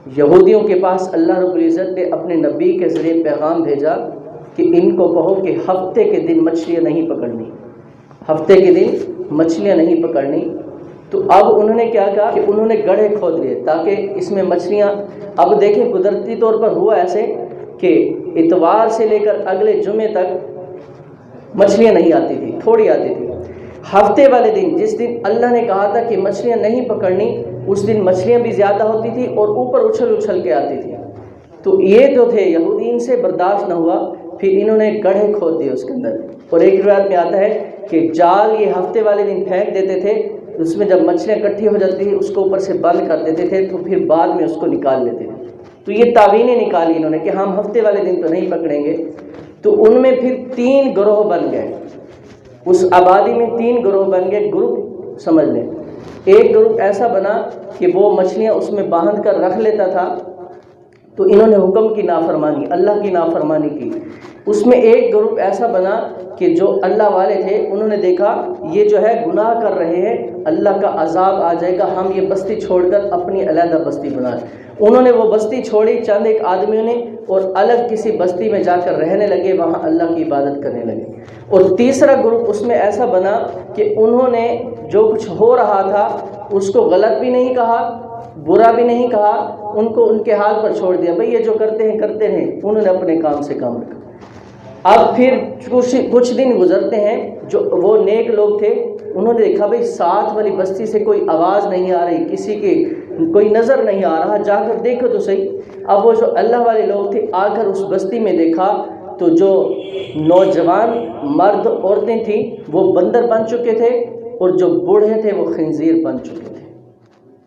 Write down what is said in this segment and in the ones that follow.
یہودیوں کے پاس اللہ رب العزت نے اپنے نبی کے ذریعے پیغام بھیجا کہ ان کو کہو کہ ہفتے کے دن مچھلیاں نہیں پکڑنی، ہفتے کے دن مچھلیاں نہیں پکڑنی۔ تو اب انہوں نے کیا کہا کہ انہوں نے گڑھے کھود لیے تاکہ اس میں مچھلیاں، اب دیکھیں قدرتی طور پر ہوا ایسے کہ اتوار سے لے کر اگلے جمعے تک مچھلیاں نہیں آتی تھی، تھوڑی آتی تھی۔ ہفتے والے دن جس دن اللہ نے کہا تھا کہ مچھلیاں نہیں پکڑنی، اس دن مچھلیاں بھی زیادہ ہوتی تھی اور اوپر اچھل اچھل کے آتی تھی۔ تو یہ جو تھے یہودی، ان سے برداشت نہ ہوا، پھر انہوں نے گڑھے کھود دیے اس کے اندر۔ اور ایک روایت میں آتا ہے کہ جال یہ ہفتے والے دن پھینک دیتے تھے، اس میں جب مچھلیاں اکٹھی ہو جاتی تھی اس کو اوپر سے بند کر دیتے تھے، تو پھر بعد میں اس کو نکال لیتے تھے۔ تو یہ تعویلیں نکالی انہوں نے کہ ہم ہفتے والے دن تو نہیں پکڑیں گے۔ تو ان میں پھر 3 گروہ بن گئے، اس آبادی میں 3 گروہ بن گئے، گروپ سمجھ لیں۔ ایک گروپ ایسا بنا کہ وہ مچھلیاں اس میں باندھ کر رکھ لیتا تھا، تو انہوں نے حکم کی نافرمانی، اللہ کی نافرمانی کی۔ اس میں ایک گروپ ایسا بنا کہ جو اللہ والے تھے، انہوں نے دیکھا یہ جو ہے گناہ کر رہے ہیں، اللہ کا عذاب آ جائے گا، ہم یہ بستی چھوڑ کر اپنی علیحدہ بستی بنائیں۔ انہوں نے وہ بستی چھوڑی چند ایک آدمیوں نے، اور الگ کسی بستی میں جا کر رہنے لگے، وہاں اللہ کی عبادت کرنے لگے۔ اور تیسرا گروپ اس میں ایسا بنا کہ انہوں نے جو کچھ ہو رہا تھا اس کو غلط بھی نہیں کہا، برا بھی نہیں کہا، ان کو ان کے حال پر چھوڑ دیا، بھئی یہ جو کرتے ہیں کرتے ہیں، انہوں نے اپنے کام سے کام رکھا۔ اب پھر کچھ دن گزرتے ہیں، جو وہ نیک لوگ تھے انہوں نے دیکھا بھئی ساتھ والی بستی سے کوئی آواز نہیں آ رہی، کسی کی کوئی نظر نہیں آ رہا، جا کر دیکھو تو صحیح۔ اب وہ جو اللہ والے لوگ تھے آ کر اس بستی میں دیکھا تو جو نوجوان مرد عورتیں تھیں وہ بندر بن چکے تھے، اور جو بوڑھے تھے وہ خنزیر بن چکے تھے۔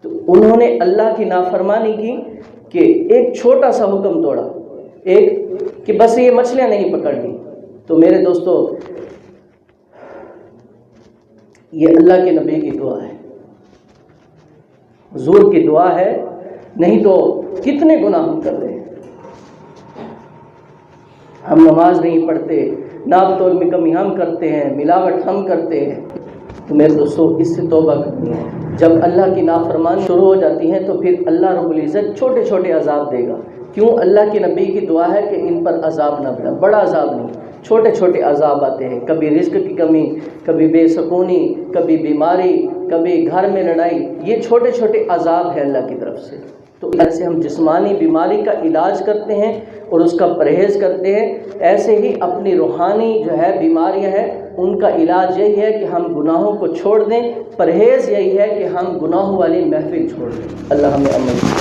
تو انہوں نے اللہ کی نافرمانی کی کہ ایک چھوٹا سا حکم توڑا، ایک کہ بس یہ مچھلیاں نہیں پکڑنی۔ تو میرے دوستو، یہ اللہ کے نبی کی دعا ہے، حضور کی دعا ہے، نہیں تو کتنے گناہ ہم کر رہے ہیں۔ ہم نماز نہیں پڑھتے، ناپ تول میں کمی ہم کرتے ہیں، ملاوٹ ہم کرتے ہیں۔ تو میرے دوستو اس سے توبہ کرنی ہے۔ جب اللہ کی نافرمانی شروع ہو جاتی ہے تو پھر اللہ رب العزت چھوٹے چھوٹے عذاب دے گا۔ کیوں؟ اللہ کے نبی کی دعا ہے کہ ان پر عذاب نہ پڑے، بڑا عذاب نہیں، چھوٹے چھوٹے عذاب آتے ہیں، کبھی رزق کی کمی، کبھی بے سکونی، کبھی بیماری، کبھی گھر میں لڑائی، یہ چھوٹے چھوٹے عذاب ہیں اللہ کی طرف سے۔ تو ایسے ہم جسمانی بیماری کا علاج کرتے ہیں اور اس کا پرہیز کرتے ہیں، ایسے ہی اپنی روحانی جو ہے بیماریاں ہیں ان کا علاج یہی ہے کہ ہم گناہوں کو چھوڑ دیں، پرہیز یہی ہے کہ ہم گناہوں والی محفل چھوڑ دیں۔ اللہ ہمیں عمل